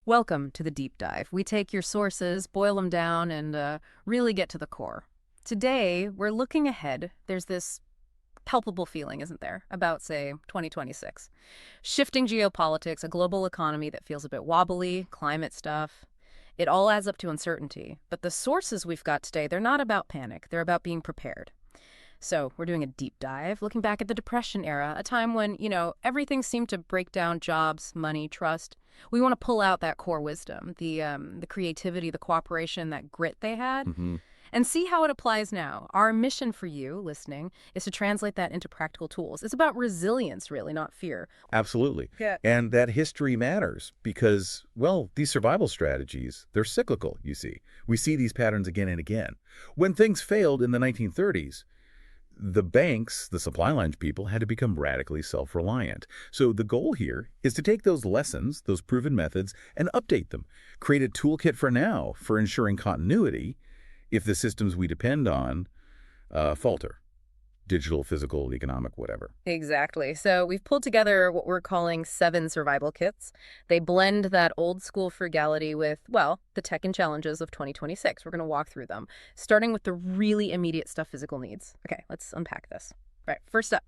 Welcome to the deep dive. We take your sources, boil them down, and really get to the core. Today, we're looking ahead. There's this palpable feeling, isn't there, about, say, 2026. Shifting geopolitics, a global economy that feels a bit wobbly, climate stuff. It all adds up to uncertainty. But the sources we've got today, they're not about panic. They're about being prepared. So we're doing a deep dive, looking back at the Depression era, a time when, everything seemed to break down: jobs, money, trust. We want to pull out that core wisdom, the creativity, the cooperation, that grit they had, and see how it applies now. Our mission for you, listening, is to translate that into practical tools. It's about resilience, really, not fear. Absolutely. Yeah. And that history matters because, well, these survival strategies, they're cyclical, you see. We see these patterns again and again. When things failed in the 1930s, the banks, the supply line people, had to become radically self-reliant. So the goal here is to take those lessons, those proven methods, and update them. Create a toolkit for now for ensuring continuity if the systems we depend on falter. Digital, physical, economic, whatever. Exactly. So we've pulled together what we're calling 7 survival kits. They blend that old school frugality with, well, the tech and challenges of 2026. We're going to walk through them, starting with the really immediate stuff physical needs. Okay, let's unpack this. Right, first up,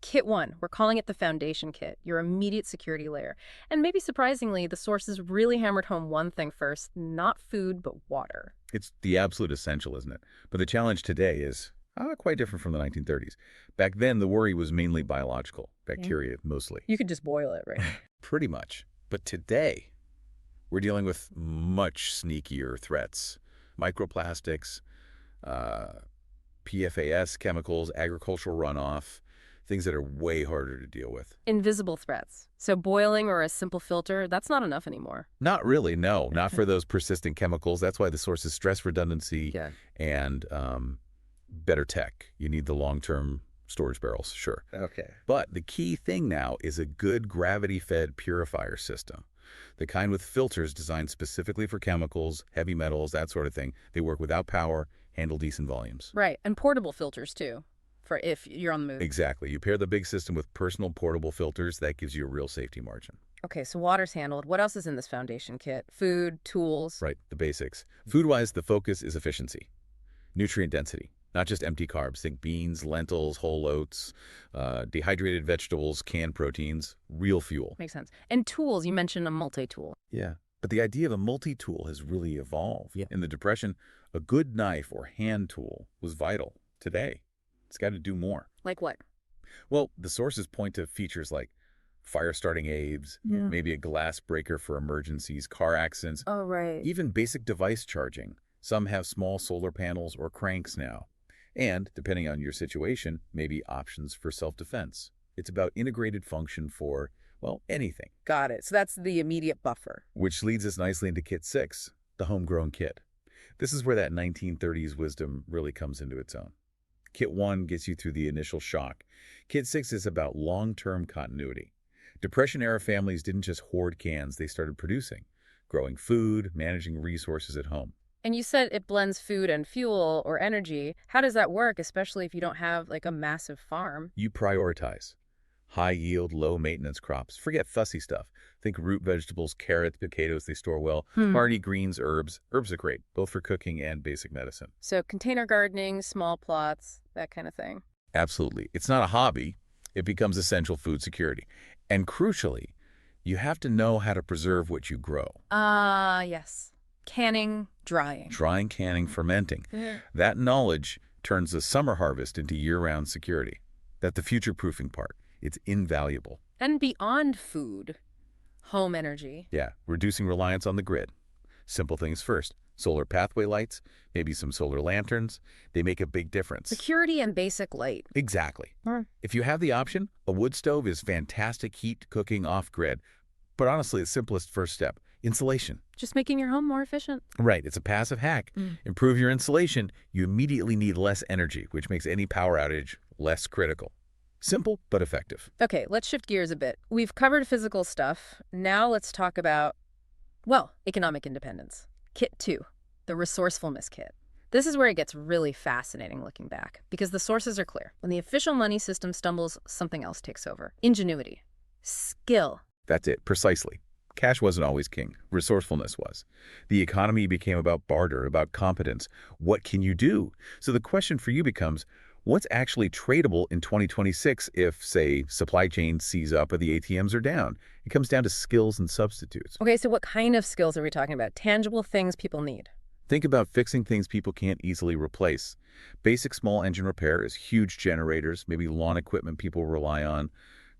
Kit 1. We're calling it the foundation kit, your immediate security layer. And maybe surprisingly, the sources really hammered home one thing first: not food, but water. It's the absolute essential, isn't it? But the challenge today is quite different from the 1930s. Back then, the worry was mainly biological, bacteria mostly. You could just boil it, right? Pretty much. But today, we're dealing with much sneakier threats. Microplastics, PFAS chemicals, agricultural runoff, things that are way harder to deal with. Invisible threats. So boiling or a simple filter, that's not enough anymore. Not really, no. Not for those persistent chemicals. That's why the source is stress redundancy and better tech. You need the long-term storage barrels, sure. Okay. But the key thing now is a good gravity-fed purifier system. The kind with filters designed specifically for chemicals, heavy metals, that sort of thing. They work without power, handle decent volumes. Right, and portable filters too, for if you're on the move. Exactly. You pair the big system with personal portable filters, that gives you a real safety margin. Okay, so water's handled. What else is in this foundation kit? Food, tools. Right, the basics. Food-wise, the focus is efficiency, nutrient density. Not just empty carbs. Think beans, lentils, whole oats, dehydrated vegetables, canned proteins, real fuel. Makes sense. And tools, you mentioned a multi-tool. Yeah, but the idea of a multi-tool has really evolved. In the Depression, a good knife or hand tool was vital. Today, it's got to do more. Like what? Well, the sources point to features like fire-starting aids, maybe a glass breaker for emergencies, car accidents, Oh, right. even basic device charging. Some have small solar panels or cranks now. And, depending on your situation, maybe options for self-defense. It's about integrated function for, well, anything. Got it. So that's the immediate buffer. Which leads us nicely into Kit 6, the homegrown kit. This is where that 1930s wisdom really comes into its own. Kit 1 gets you through the initial shock. Kit 6 is about long-term continuity. Depression-era families didn't just hoard cans, they started producing, growing food, managing resources at home. And you said it blends food and fuel or energy. How does that work, especially if you don't have like a massive farm? You prioritize high-yield, low-maintenance crops. Forget fussy stuff. Think root vegetables, carrots, potatoes, they store well. Hardy greens, herbs. Herbs are great, both for cooking and basic medicine. So container gardening, small plots, that kind of thing. Absolutely. It's not a hobby. It becomes essential food security. And crucially, you have to know how to preserve what you grow. Yes. Canning, drying. Drying, canning, fermenting. That knowledge turns the summer harvest into year-round security. That's the future-proofing part. It's invaluable. And beyond food, home energy. Yeah, reducing reliance on the grid. Simple things first. Solar pathway lights, maybe some solar lanterns. They make a big difference. Security and basic light. Exactly. If you have the option, a wood stove is fantastic heat cooking off-grid. But honestly, the simplest first step. Insulation. Just making your home more efficient. Right. It's a passive hack. Improve your insulation, you immediately need less energy, which makes any power outage less critical. Simple, but effective. Okay, let's shift gears a bit. We've covered physical stuff. Now let's talk about, well, economic independence. Kit 2, the resourcefulness kit. This is where it gets really fascinating looking back, because the sources are clear. When the official money system stumbles, something else takes over. Ingenuity. Skill. That's it, precisely. Cash wasn't always king. Resourcefulness was. The economy became about barter, about competence. What can you do? So the question for you becomes, what's actually tradable in 2026 if, say, supply chains seize up or the ATMs are down? It comes down to skills and substitutes. Okay, so what kind of skills are we talking about? Tangible things people need. Think about fixing things people can't easily replace. Basic small engine repair is huge generators, maybe lawn equipment people rely on,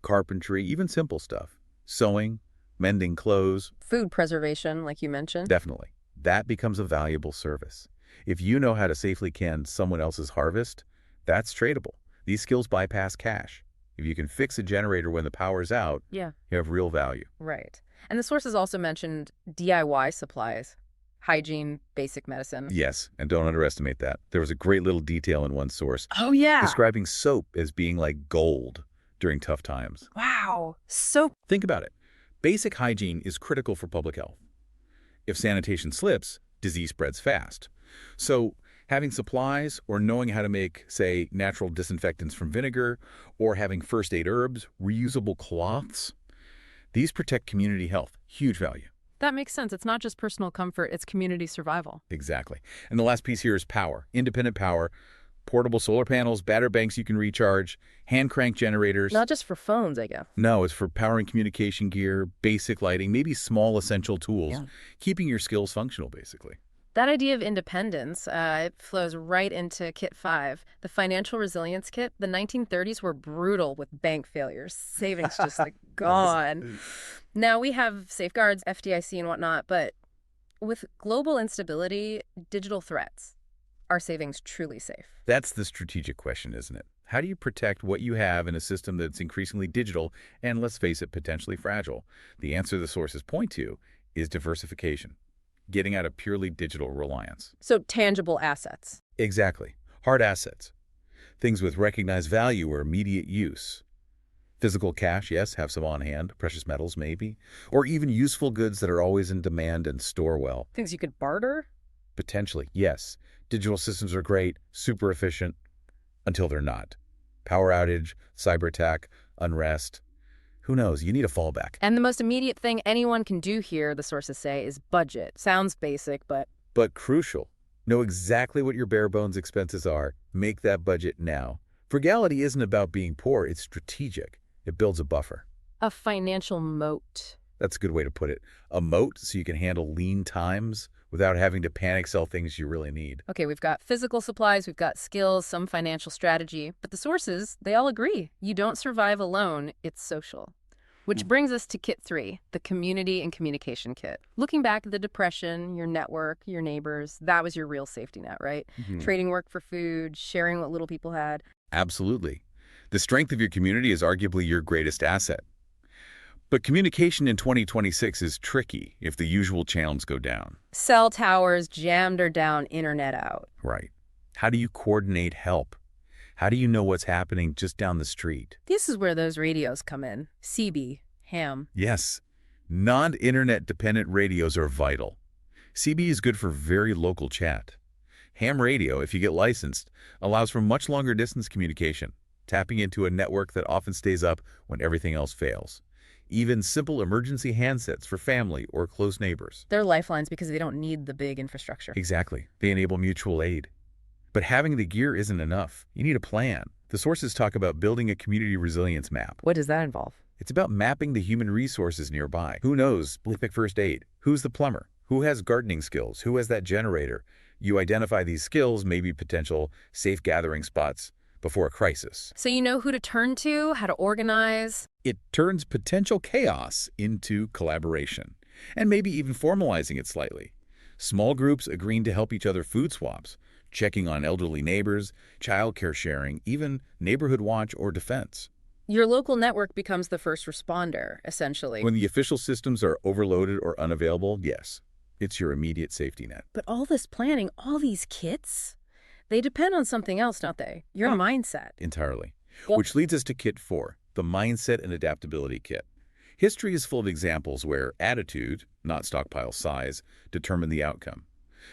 carpentry, even simple stuff. Sewing, mending clothes. Food preservation, like you mentioned. Definitely. That becomes a valuable service. If you know how to safely can someone else's harvest, that's tradable. These skills bypass cash. If you can fix a generator when the power's out, Yeah. you have real value. Right. And the sources also mentioned DIY supplies, hygiene, basic medicine. Yes, and don't underestimate that. There was a great little detail in one source Oh, yeah. describing soap as being like gold during tough times. Wow. So Think about it. Basic hygiene is critical for public health. If sanitation slips, disease spreads fast. So having supplies or knowing how to make, say, natural disinfectants from vinegar or having first aid herbs, reusable cloths, these protect community health. Huge value. that makes sense. It's not just personal comfort, it's community survival. Exactly. And the last piece here is power. Independent power. Portable solar panels, battery banks you can recharge, hand crank generators. Not just for phones, I guess. No, it's for powering communication gear, basic lighting, maybe small essential tools, Yeah. keeping your skills functional, basically. That idea of independence, it flows right into Kit 5, the financial resilience kit. The 1930s were brutal with bank failures, savings just like gone. Now we have safeguards, FDIC and whatnot, but with global instability, digital threats, are savings truly safe? That's the strategic question, isn't it? How do you protect what you have in a system that's increasingly digital and, let's face it, potentially fragile? The answer the sources point to is diversification, getting out of purely digital reliance. So tangible assets. Exactly. Hard assets. Things with recognized value or immediate use. Physical cash, yes, have some on hand. Precious metals, maybe. Or even useful goods that are always in demand and store well. Things you could barter? Potentially, yes. Digital systems are great, super efficient, until they're not. Power outage, cyber attack, unrest. Who knows? You need a fallback. And the most immediate thing anyone can do here, the sources say, is budget. Sounds basic, but But crucial. Know exactly what your bare bones expenses are. Make that budget now. Frugality isn't about being poor, it's strategic. It builds a buffer. a financial moat. That's a good way to put it. A moat so you can handle lean times without having to panic sell things you really need. Okay, we've got physical supplies, we've got skills, some financial strategy, but the sources, they all agree. You don't survive alone, it's social. Which brings us to Kit 3, the Community and Communication Kit. Looking back at the Depression, your network, your neighbors, that was your real safety net, right? Trading work for food, sharing what little people had. Absolutely. The strength of your community is arguably your greatest asset. But communication in 2026 is tricky if the usual channels go down. Cell towers jammed or down, internet out. Right. How do you coordinate help? How do you know what's happening just down the street? This is where those radios come in. CB, ham. Yes, non-internet dependent radios are vital. CB is good for very local chat. Ham radio, if you get licensed, allows for much longer distance communication, tapping into a network that often stays up when everything else fails. Even simple emergency handsets for family or close neighbors. They're lifelines because they don't need the big infrastructure. Exactly. They enable mutual aid. But having the gear isn't enough. You need a plan. The sources talk about building a community resilience map. What does that involve? It's about mapping the human resources nearby. Who knows basic first aid? Who's the plumber? Who has gardening skills? Who has that generator? You identify these skills, maybe potential safe gathering spots before a crisis. So you know who to turn to, how to organize. It turns potential chaos into collaboration, and maybe even formalizing it slightly. Small groups agreeing to help each other food swaps, checking on elderly neighbors, childcare sharing, even neighborhood watch or defense. Your local network becomes the first responder, essentially. When the official systems are overloaded or unavailable, yes, it's your immediate safety net. But all this planning, all these kits, they depend on something else, don't they? Your mindset. Entirely. Well- Which leads us to Kit 4, the Mindset and Adaptability Kit. History is full of examples where attitude, not stockpile size, determined the outcome.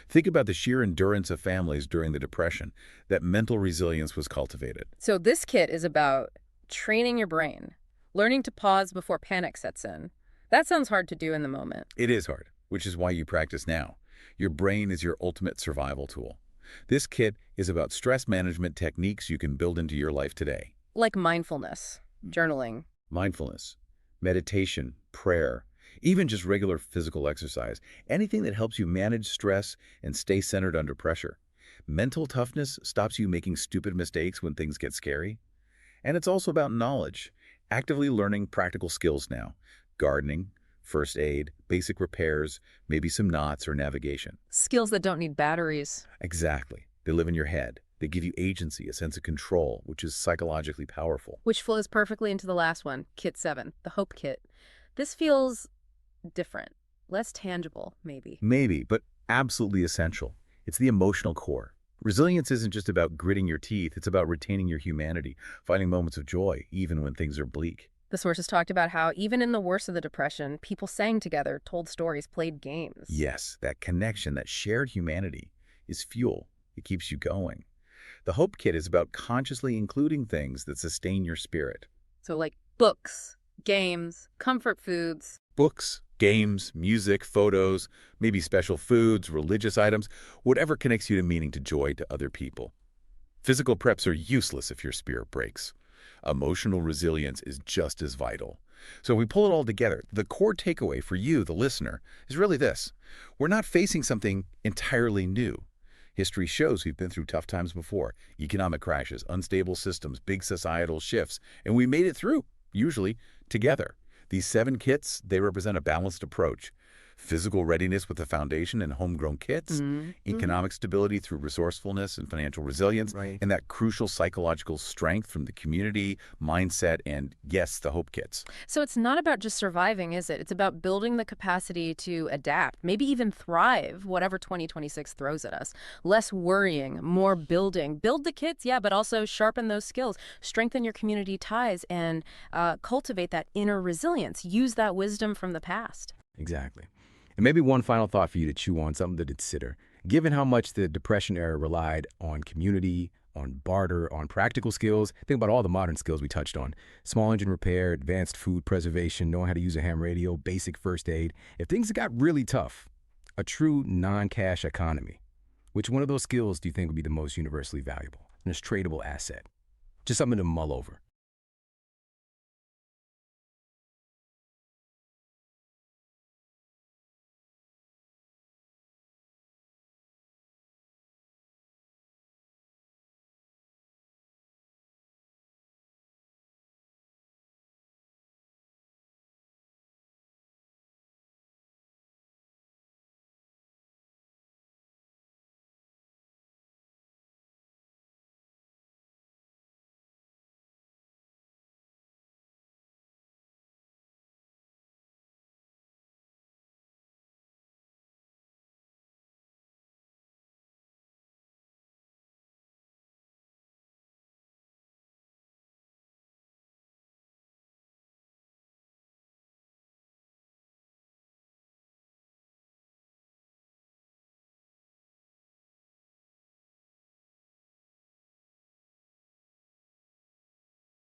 Think about the sheer endurance of families during the Depression, that mental resilience was cultivated. So this kit is about training your brain, learning to pause before panic sets in, That sounds hard to do in the moment. It is hard, which is why you practice now. Your brain is your ultimate survival tool. This kit is about stress management techniques you can build into your life today. Like mindfulness, journaling. Mindfulness, meditation, prayer, even just regular physical exercise, anything that helps you manage stress and stay centered under pressure. Mental toughness stops you making stupid mistakes when things get scary. And it's also about knowledge, actively learning practical skills now. Gardening, first aid, basic repairs, maybe some knots or navigation. Skills that don't need batteries. Exactly. They live in your head. They give you agency, a sense of control, which is psychologically powerful. Which flows perfectly into the last one, Kit 7, the Hope Kit. This feels different, less tangible, maybe. Maybe, but absolutely essential. It's the emotional core. Resilience isn't just about gritting your teeth, it's about retaining your humanity, finding moments of joy, even when things are bleak. The sources talked about how, even in the worst of the Depression, people sang together, told stories, played games. Yes, that connection, that shared humanity, is fuel. It keeps you going. The Hope Kit is about consciously including things that sustain your spirit. So like books, games, comfort foods. Books, games, music, photos, maybe special foods, religious items, whatever connects you to meaning, to joy, to other people. Physical preps are useless if your spirit breaks. Emotional resilience is just as vital. So we pull it all together. The core takeaway for you, the listener, is really this. We're not facing something entirely new. History shows we've been through tough times before. Economic crashes, unstable systems, big societal shifts, and we made it through, usually together. These 7 kits, they represent a balanced approach. Physical readiness with a foundation and homegrown kits, economic stability through resourcefulness and financial resilience, and that crucial psychological strength from the community, mindset, and, yes, the Hope Kits. So it's not about just surviving, is it? It's about building the capacity to adapt, maybe even thrive, whatever 2026 throws at us. Less worrying, more building. Build the kits, yeah, but also sharpen those skills. Strengthen your community ties and cultivate that inner resilience. Use that wisdom from the past. Exactly. And maybe one final thought for you to chew on, something to consider. Given how much the Depression era relied on community, on barter, on practical skills, think about all the modern skills we touched on. Small engine repair, advanced food preservation, knowing how to use a ham radio, basic first aid. If things got really tough, a true non-cash economy, which one of those skills do you think would be the most universally valuable, and a tradable asset? Just something to mull over.